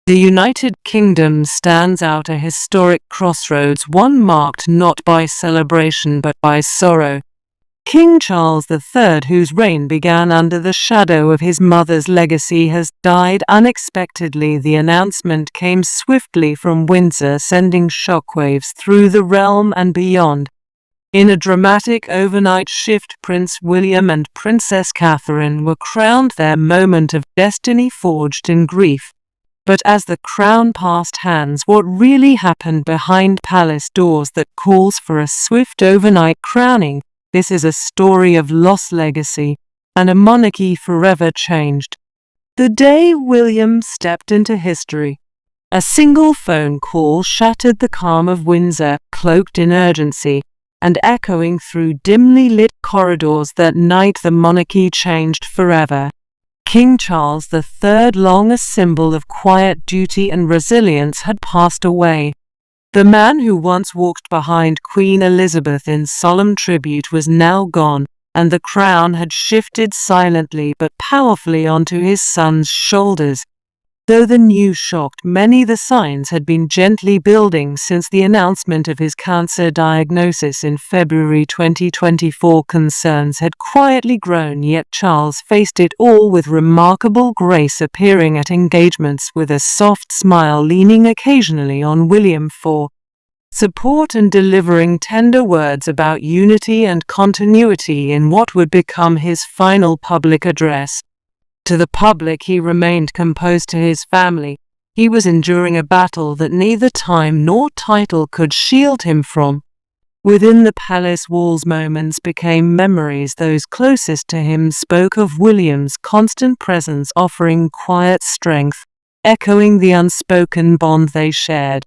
The United Kingdom stands out a historic crossroads, one marked not by celebration but by sorrow. King Charles III, whose reign began under the shadow of his mother's legacy, has died unexpectedly. The announcement came swiftly from Windsor, sending shockwaves through the realm and beyond. In a dramatic overnight shift, Prince William and Princess Catherine were crowned, their moment of destiny forged in grief. But as the crown passed hands, what really happened behind palace doors that calls for a swift overnight crowning? This is a story of lost legacy and a monarchy forever changed. The day William stepped into history. A single phone call shattered the calm of Windsor, cloaked in urgency, and echoing through dimly lit corridors. That night the monarchy changed forever. King Charles III, long a symbol of quiet duty and resilience, had passed away. The man who once walked behind Queen Elizabeth in solemn tribute was now gone, and the crown had shifted silently but powerfully onto his son's shoulders. Though the news shocked many, the signs had been gently building since the announcement of his cancer diagnosis in February 2024. Concerns had quietly grown, yet Charles faced it all with remarkable grace, appearing at engagements with a soft smile, leaning occasionally on William for support and delivering tender words about unity and continuity in what would become his final public address. To the public he remained composed. To his family, he was enduring a battle that neither time nor title could shield him from. Within the palace walls, moments became memories. Those closest to him spoke of William's constant presence, offering quiet strength, echoing the unspoken bond they shared.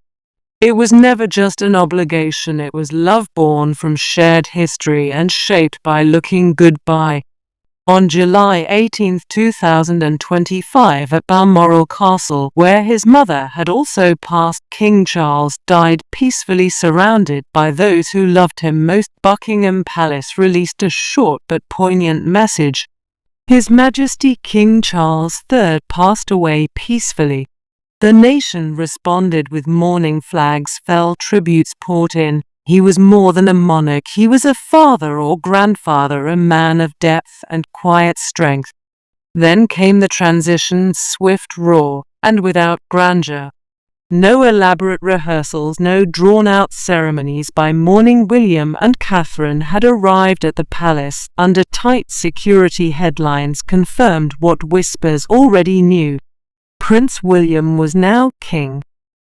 It was never just an obligation, it was love born from shared history and shaped by looking goodbye. On July 18, 2025, at Balmoral Castle, where his mother had also passed, King Charles died peacefully surrounded by those who loved him most. Buckingham Palace released a short but poignant message. His Majesty King Charles III passed away peacefully. The nation responded with mourning, flags fell, tributes poured in. He was more than a monarch, he was a father or grandfather, a man of depth and quiet strength. Then came the transition, swift, raw, and without grandeur. No elaborate rehearsals, no drawn-out ceremonies. By morning, William and Catherine had arrived at the palace. Under tight security, headlines confirmed what whispers already knew. Prince William was now king.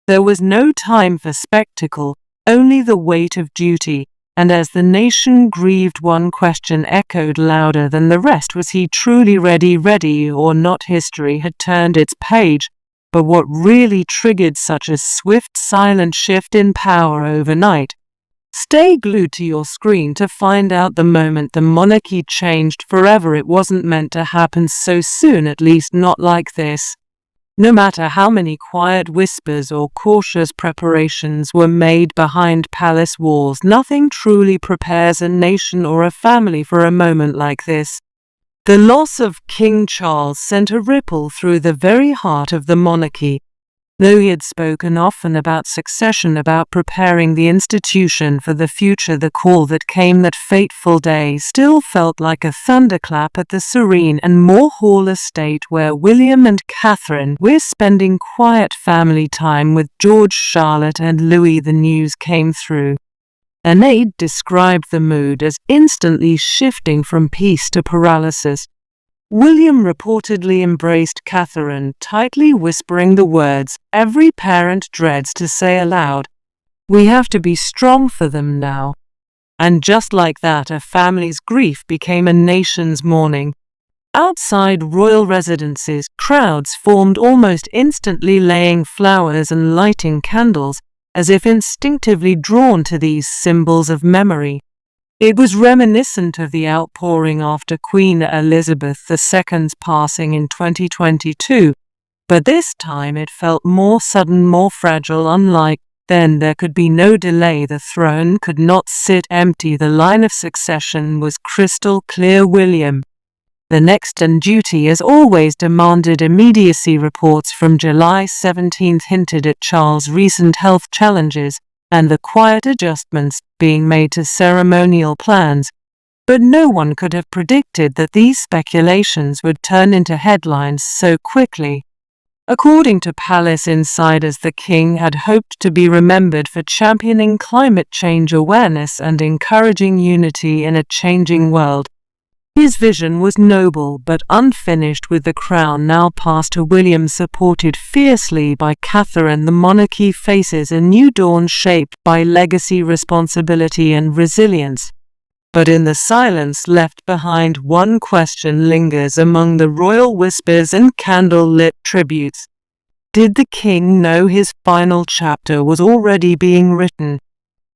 There was no time for spectacle, only the weight of duty, and as the nation grieved, one question echoed louder than the rest: was he truly ready or not? History had turned its page, but what really triggered such a swift, silent shift in power overnight? Stay glued to your screen to find out the moment the monarchy changed forever. It wasn't meant to happen so soon, at least not like this. No matter how many quiet whispers or cautious preparations were made behind palace walls, nothing truly prepares a nation or a family for a moment like this. The loss of King Charles sent a ripple through the very heart of the monarchy. Though he had spoken often about succession, about preparing the institution for the future, the call that came that fateful day still felt like a thunderclap at the serene and more hall estate where William and Catherine were spending quiet family time with George, Charlotte, and Louis. The news came through. An aide described the mood as instantly shifting from peace to paralysis. William reportedly embraced Catherine, tightly whispering the words every parent dreads to say aloud: "We have to be strong for them now." And just like that, a family's grief became a nation's mourning. Outside royal residences, crowds formed almost instantly, laying flowers and lighting candles, as if instinctively drawn to these symbols of memory. It was reminiscent of the outpouring after Queen Elizabeth II's passing in 2022, but this time it felt more sudden, more fragile. Unlike then, there could be no delay. The throne could not sit empty. The line of succession was crystal clear. William The next on duty, as always, demanded immediacy. Reports from July 17 hinted at Charles' recent health challenges and the quiet adjustments being made to ceremonial plans, but no one could have predicted that these speculations would turn into headlines so quickly. According to palace insiders, the king had hoped to be remembered for championing climate change awareness and encouraging unity in a changing world. His vision was noble but unfinished. With the crown now passed to William, supported fiercely by Catherine, the monarchy faces a new dawn shaped by legacy, responsibility and resilience. But in the silence left behind, one question lingers among the royal whispers and candle-lit tributes. Did the king know his final chapter was already being written?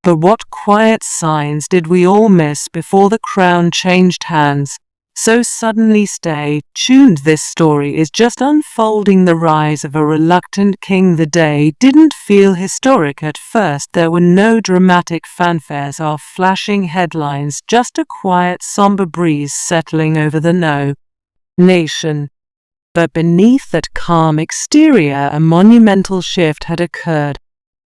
But what quiet signs did we all miss before the crown changed hands so suddenly? Stay tuned. This story is just unfolding the rise of a reluctant king. The day didn't feel historic at first. There were no dramatic fanfares or flashing headlines, just a quiet, somber breeze settling over the nation. But beneath that calm exterior, a monumental shift had occurred.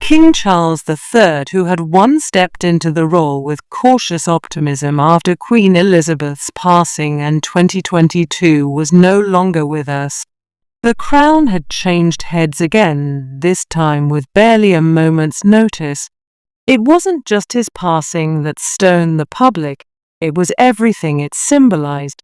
King Charles III, who had once stepped into the role with cautious optimism after Queen Elizabeth's passing in 2022, was no longer with us. The crown had changed heads again, this time with barely a moment's notice. It wasn't just his passing that stoned the public, it was everything it symbolized.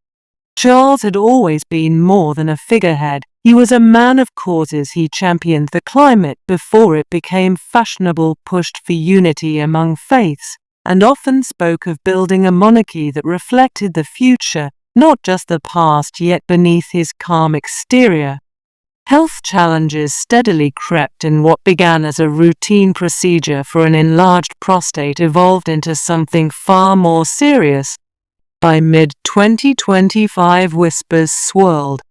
Charles had always been more than a figurehead. He was a man of causes. He championed the climate before it became fashionable, pushed for unity among faiths, and often spoke of building a monarchy that reflected the future, not just the past. Yet beneath his calm exterior, health challenges steadily crept in. What began as a routine procedure for an enlarged prostate evolved into something far more serious. By mid-2025, whispers swirled.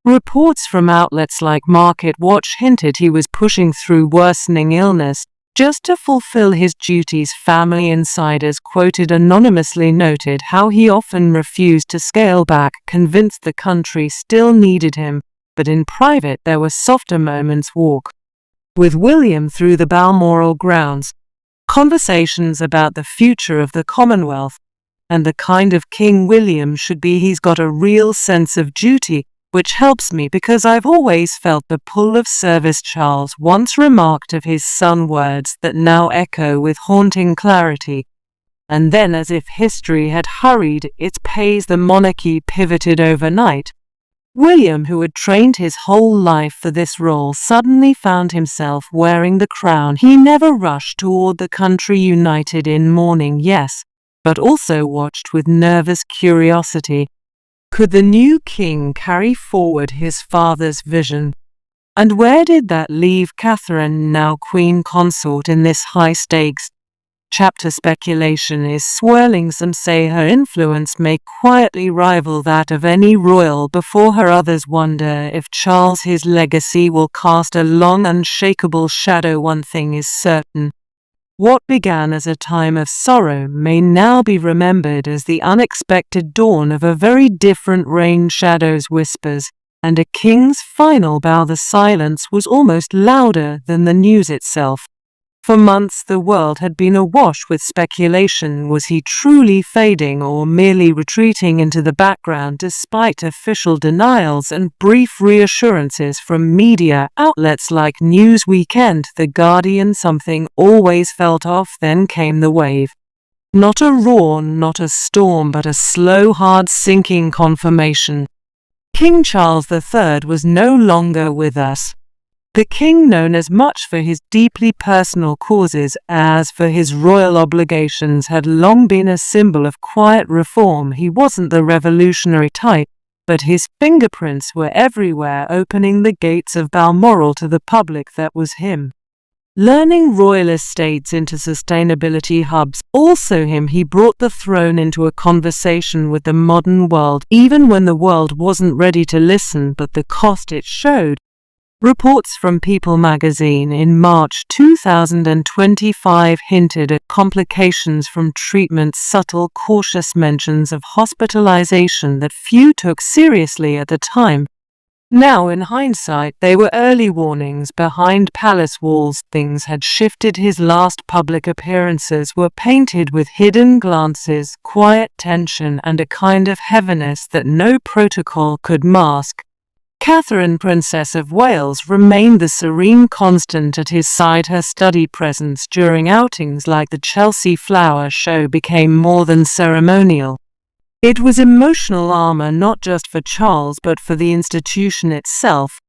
Reports from outlets like Market Watch hinted he was pushing through worsening illness just to fulfill his duties. Family insiders quoted anonymously noted how he often refused to scale back, convinced the country still needed him, but in private there were softer moments. Walk with William through the Balmoral grounds, conversations about the future of the Commonwealth, and the kind of king William should be. He's got a real sense of duty, which helps me because I've always felt the pull of service. Charles once remarked of his son, words that now echo with haunting clarity. And then, as if history had hurried its pace, the monarchy pivoted overnight. William, who had trained his whole life for this role, suddenly found himself wearing the crown. He never rushed toward the country, united in mourning, yes, but also watched with nervous curiosity. Could the new king carry forward his father's vision? And where did that leave Catherine, now queen consort, in this high-stakes chapter? Speculation is swirling. Some say her influence may quietly rival that of any royal before her. Others wonder if Charles, his legacy, will cast a long, unshakable shadow. One thing is certain. What began as a time of sorrow may now be remembered as the unexpected dawn of a very different reign. Shadows, whispers, and a king's final bow. The silence was almost louder than the news itself. For months the world had been awash with speculation. Was he truly fading or merely retreating into the background? Despite official denials and brief reassurances from media outlets like Newsweek and The Guardian, something always felt off. Then came the wave. Not a roar, not a storm, but a slow, hard sinking confirmation. King Charles III was no longer with us. The king, known as much for his deeply personal causes as for his royal obligations, had long been a symbol of quiet reform. He wasn't the revolutionary type, but his fingerprints were everywhere, opening the gates of Balmoral to the public. That was him. Learning royal estates into sustainability hubs. Also him. He brought the throne into a conversation with the modern world, even when the world wasn't ready to listen. But the cost it showed Reports from People magazine in March 2025 hinted at complications from treatment, subtle, cautious mentions of hospitalization that few took seriously at the time. Now, in hindsight, they were early warnings. Behind palace walls, things had shifted. His last public appearances were painted with hidden glances, quiet tension, and a kind of heaviness that no protocol could mask. Catherine, Princess of Wales, remained the serene constant at his side. Her steady presence during outings like the Chelsea Flower Show became more than ceremonial. It was emotional armor, not just for Charles but for the institution itself.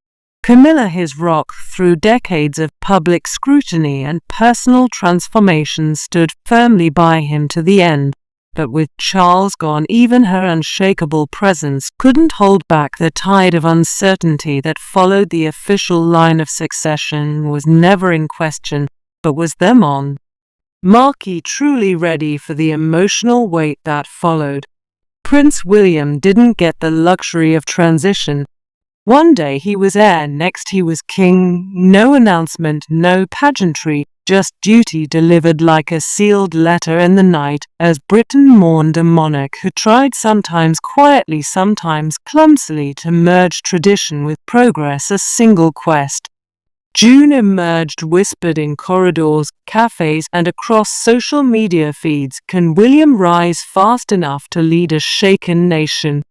Camilla, his rock through decades of public scrutiny and personal transformation, stood firmly by him to the end. But with Charles gone, even her unshakable presence couldn't hold back the tide of uncertainty that followed. The official line of succession was never in question, but was the monarchy truly ready for the emotional weight that followed? Prince William didn't get the luxury of transition. One day he was heir, next he was king. No announcement, no pageantry, just duty delivered like a sealed letter in the night, as Britain mourned a monarch who tried, sometimes quietly, sometimes clumsily, to merge tradition with progress, a single quest. June emerged, whispered in corridors, cafes, and across social media feeds. Can William rise fast enough to lead a shaken nation?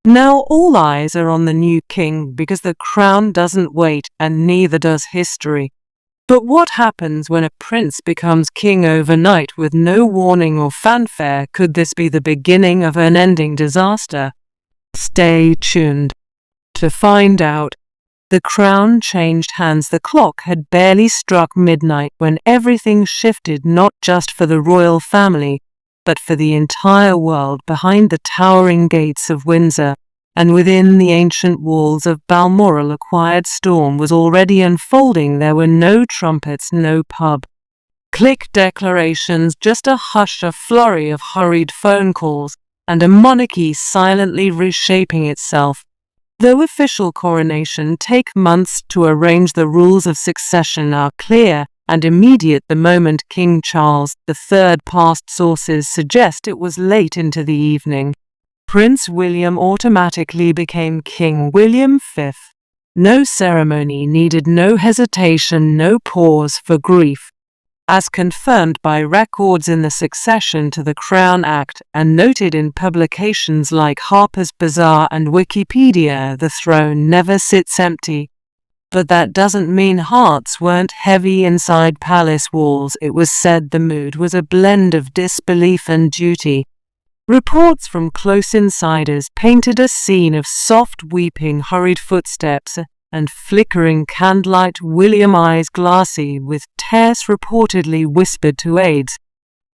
Now all eyes are on the new king, because the crown doesn't wait, and neither does history. But what happens when a prince becomes king overnight with no warning or fanfare? Could this be the beginning of an ending disaster? Stay tuned to find out. The crown changed hands. The clock had barely struck midnight when everything shifted, not just for the royal family, but for the entire world. Behind the towering gates of Windsor and within the ancient walls of Balmoral, a quiet storm was already unfolding. There were no trumpets, no pub click declarations, just a hush, a flurry of hurried phone calls, and a monarchy silently reshaping itself. Though official coronation take months to arrange, the rules of succession are clear and immediate. The moment King Charles III passed, sources suggest it was late into the evening. Prince William automatically became King William V. No ceremony needed, no hesitation, no pause for grief. As confirmed by records in the Succession to the Crown Act and noted in publications like Harper's Bazaar and Wikipedia, the throne never sits empty. But that doesn't mean hearts weren't heavy inside palace walls. It was said the mood was a blend of disbelief and duty. Reports from close insiders painted a scene of soft weeping, hurried footsteps, and flickering candlelight. William, eyes glassy with tears, reportedly whispered to aides,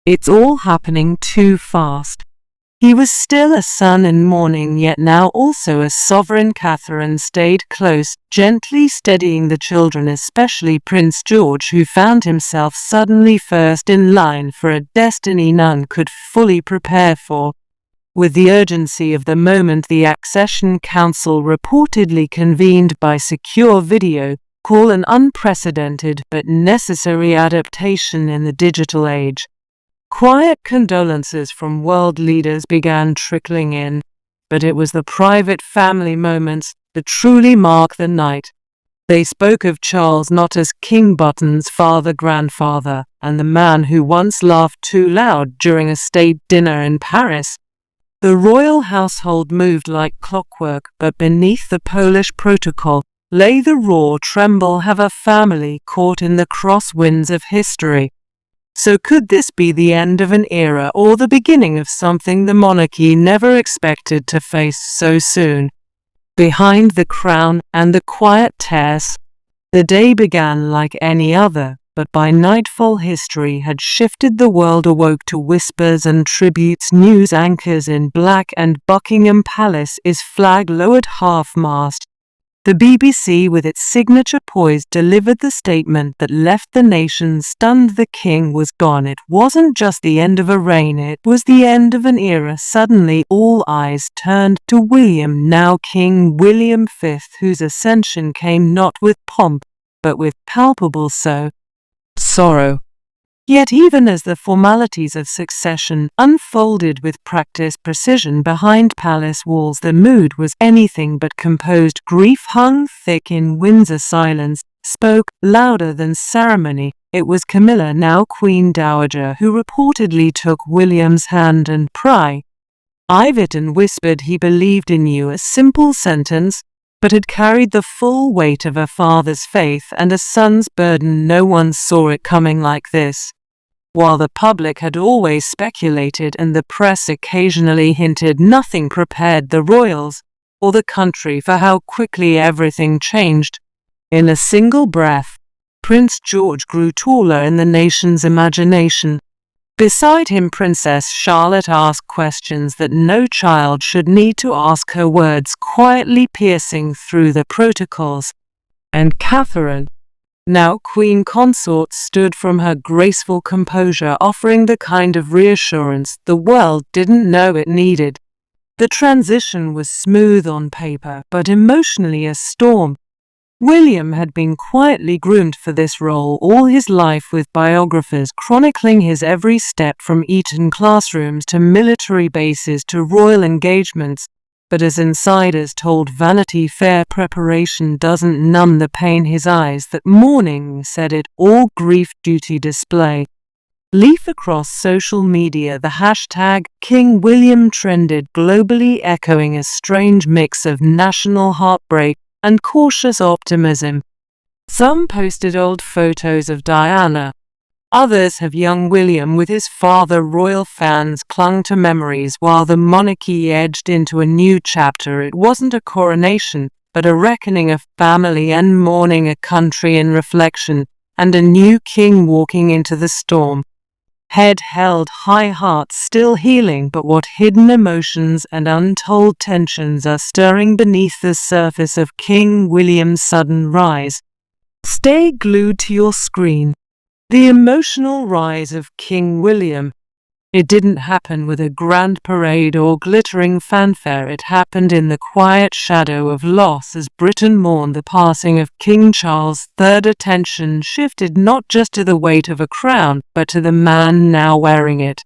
"It's all happening too fast." He was still a son in mourning, yet now also a sovereign. Catherine stayed close, gently steadying the children, especially Prince George, who found himself suddenly first in line for a destiny none could fully prepare for. With the urgency of the moment, the Accession Council, reportedly convened by secure video call, an unprecedented but necessary adaptation in the digital age. Quiet condolences from world leaders began trickling in, but it was the private family moments that truly mark the night. They spoke of Charles not as king but as father, grandfather, and the man who once laughed too loud during a state dinner in Paris. The royal household moved like clockwork, but beneath the Polish protocol lay the raw tremble of a family caught in the crosswinds of history. So could this be the end of an era or the beginning of something the monarchy never expected to face so soon? Behind the crown and the quiet tears, the day began like any other, but by nightfall history had shifted. The world awoke to whispers and tributes. News anchors in black and Buckingham Palace, his flag lowered half-mast. The BBC, with its signature poised, delivered the statement that left the nation stunned. The king was gone. It wasn't just the end of a reign, it was the end of an era. Suddenly all eyes turned to William, now King William V, whose ascension came not with pomp, but with palpable sorrow. Yet even as the formalities of succession unfolded with practiced precision behind palace walls, the mood was anything but composed. Grief hung thick in Windsor. Silence spoke louder than ceremony. It was Camilla, now Queen Dowager, who reportedly took William's hand and private and whispered, "He believed in you," a simple sentence, but had carried the full weight of a father's faith and a son's burden. No one saw it coming like this. While the public had always speculated and the press occasionally hinted, nothing prepared the royals or the country for how quickly everything changed. In a single breath, Prince George grew taller in the nation's imagination. Beside him, Princess Charlotte asked questions that no child should need to ask, her words quietly piercing through the protocols. And Catherine, now Queen Consort, stood from her graceful composure, offering the kind of reassurance the world didn't know it needed. The transition was smooth on paper, but emotionally a storm. William had been quietly groomed for this role all his life, with biographers chronicling his every step from Eton classrooms to military bases to royal engagements. But as insiders told Vanity Fair, preparation doesn't numb the pain. His eyes that morning said it all. Grief duty display. Leaf across social media, the hashtag King William trended globally, echoing a strange mix of national heartbreak and cautious optimism. Some posted old photos of Diana. Others have young William with his father. Royal fans clung to memories while the monarchy edged into a new chapter. It wasn't a coronation, but a reckoning of family and mourning, a country in reflection, and a new king walking into the storm. Head held high, heart still healing, but what hidden emotions and untold tensions are stirring beneath the surface of King William's sudden rise? Stay glued to your screen. The emotional rise of King William. It didn't happen with a grand parade or glittering fanfare. It happened in the quiet shadow of loss as Britain mourned the passing of King Charles III. Attention shifted not just to the weight of a crown, but to the man now wearing it.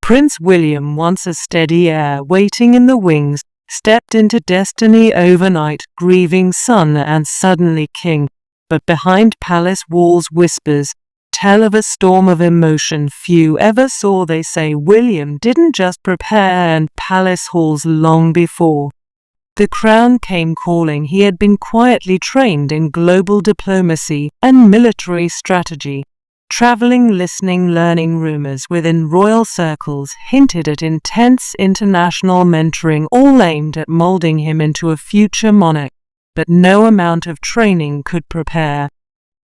Prince William, once a steady heir waiting in the wings, stepped into destiny overnight, grieving son and suddenly king. But behind palace walls, whispers tell of a storm of emotion few ever saw. They say William didn't just prepare in palace halls long before the crown came calling. He had been quietly trained in global diplomacy and military strategy. Traveling, listening, learning. Rumors within royal circles hinted at intense international mentoring, all aimed at molding him into a future monarch. But no amount of training could prepare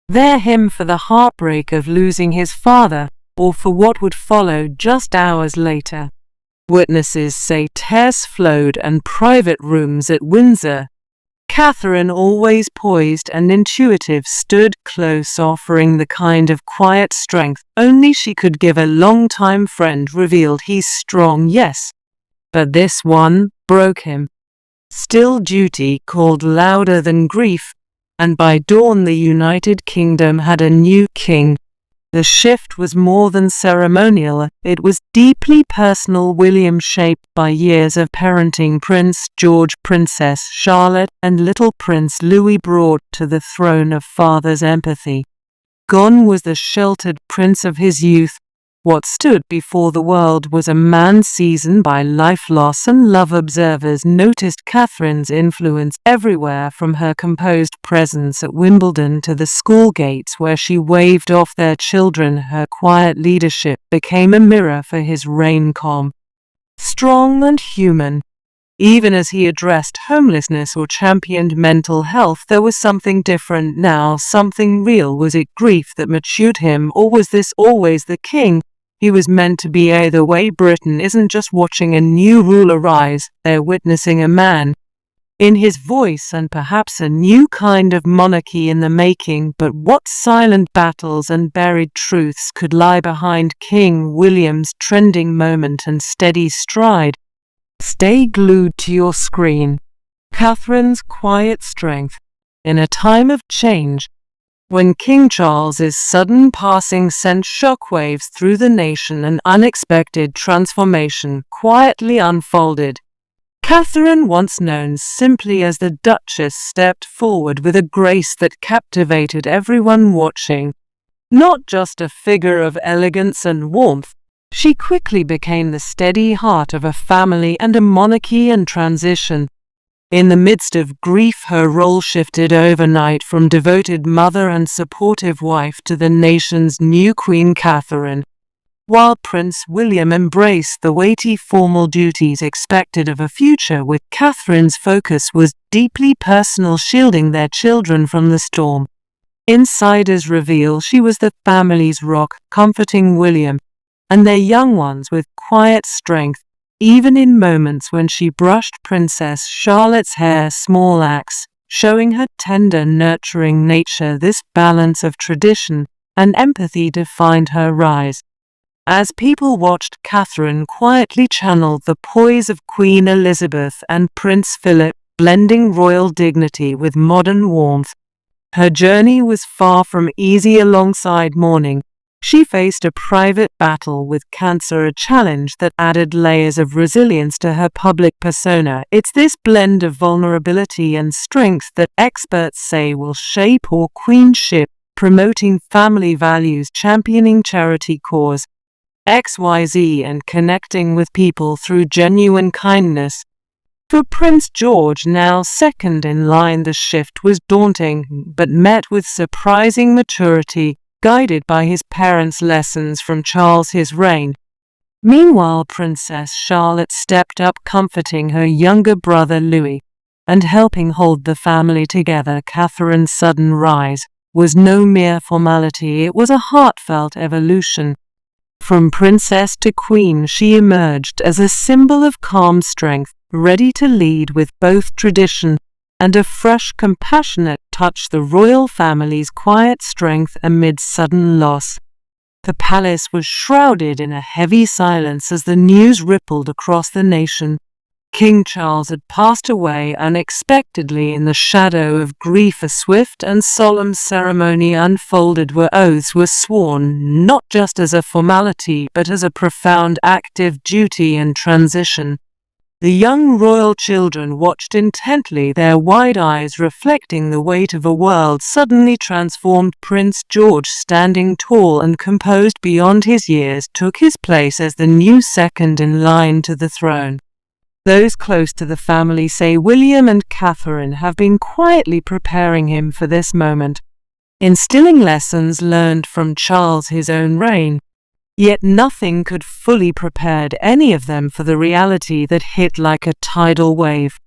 him for the heartbreak of losing his father, or for what would follow just hours later. Witnesses say tears flowed and private rooms at Windsor. Catherine, always poised and intuitive, stood close, offering the kind of quiet strength only she could give. A longtime friend revealed, "He's strong, yes, but this one broke him." Still, duty called louder than grief, and by dawn the United Kingdom had a new king. The shift was more than ceremonial, it was deeply personal. William, shaped by years of parenting Prince George, Princess Charlotte, and little Prince Louis, brought to the throne of father's empathy. Gone was the sheltered prince of his youth. What stood before the world was a man seasoned by life, loss, and love. Observers noticed Catherine's influence everywhere, from her composed presence at Wimbledon to the school gates where she waved off their children. Her quiet leadership became a mirror for his reign, calm, strong, and human. Even as he addressed homelessness or championed mental health, there was something different now, something real. Was it grief that matured him, or was this always the king he was meant to be? Either way, Britain isn't just watching a new ruler rise, they're witnessing a man in his voice, and perhaps a new kind of monarchy in the making. But what silent battles and buried truths could lie behind King William's trending moment and steady stride? Stay glued to your screen. Catherine's quiet strength. In a time of change, when King Charles's sudden passing sent shockwaves through the nation, an unexpected transformation quietly unfolded. Catherine, once known simply as the Duchess, stepped forward with a grace that captivated everyone watching. Not just a figure of elegance and warmth, she quickly became the steady heart of a family and a monarchy in transition. In the midst of grief, her role shifted overnight from devoted mother and supportive wife to the nation's new Queen Catherine. While Prince William embraced the weighty formal duties expected of a future with Catherine's focus was deeply personal, shielding their children from the storm. Insiders reveal she was the family's rock, comforting William and their young ones with quiet strength, even in moments when she brushed Princess Charlotte's hair. Small acts, showing her tender, nurturing nature. This balance of tradition and empathy defined her rise. As people watched, Catherine quietly channeled the poise of Queen Elizabeth and Prince Philip, blending royal dignity with modern warmth. Her journey was far from easy. Alongside mourning, she faced a private battle with cancer, a challenge that added layers of resilience to her public persona. It's this blend of vulnerability and strength that experts say will shape her queenship, promoting family values, championing charity cause XYZ, and connecting with people through genuine kindness. For Prince George, now second in line, the shift was daunting, but met with surprising maturity, guided by his parents' lessons from Charles's reign. Meanwhile, Princess Charlotte stepped up, comforting her younger brother Louis and helping hold the family together. Catherine's sudden rise was no mere formality, it was a heartfelt evolution. From princess to queen, she emerged as a symbol of calm strength, ready to lead with both tradition and a fresh, compassionate touch. The royal family's quiet strength amid sudden loss. The palace was shrouded in a heavy silence as the news rippled across the nation. King Charles had passed away unexpectedly. In the shadow of grief, a swift and solemn ceremony unfolded where oaths were sworn, not just as a formality but as a profound act of duty and transition. The young royal children watched intently, their wide eyes reflecting the weight of a world suddenly transformed. Prince George, standing tall and composed beyond his years, took his place as the new second in line to the throne. Those close to the family say William and Catherine have been quietly preparing him for this moment, instilling lessons learned from Charles' his own reign. Yet nothing could fully prepare any of them for the reality that hit like a tidal wave.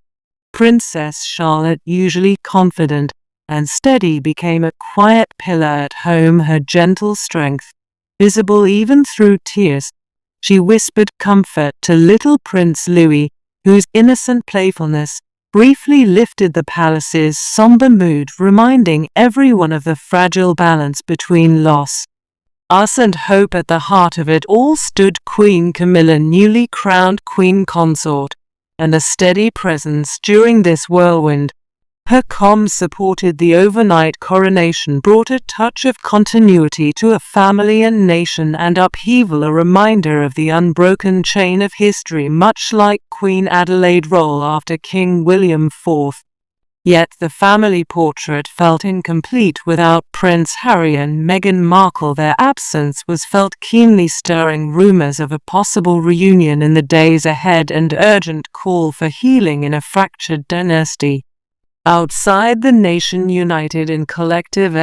Princess Charlotte, usually confident and steady, became a quiet pillar at home, her gentle strength visible even through tears. She whispered comfort to little Prince Louis, whose innocent playfulness briefly lifted the palace's somber mood, reminding everyone of the fragile balance between loss and hope. At the heart of it all stood Queen Camilla, newly crowned queen consort, and a steady presence during this whirlwind. Her calm supported the overnight coronation, brought a touch of continuity to a family and nation and upheaval, a reminder of the unbroken chain of history, much like Queen Adelaide's role after King William IV. Yet the family portrait felt incomplete without Prince Harry and Meghan Markle. Their absence was felt keenly, stirring rumors of a possible reunion in the days ahead and urgent call for healing in a fractured dynasty. Outside, the nation united in collective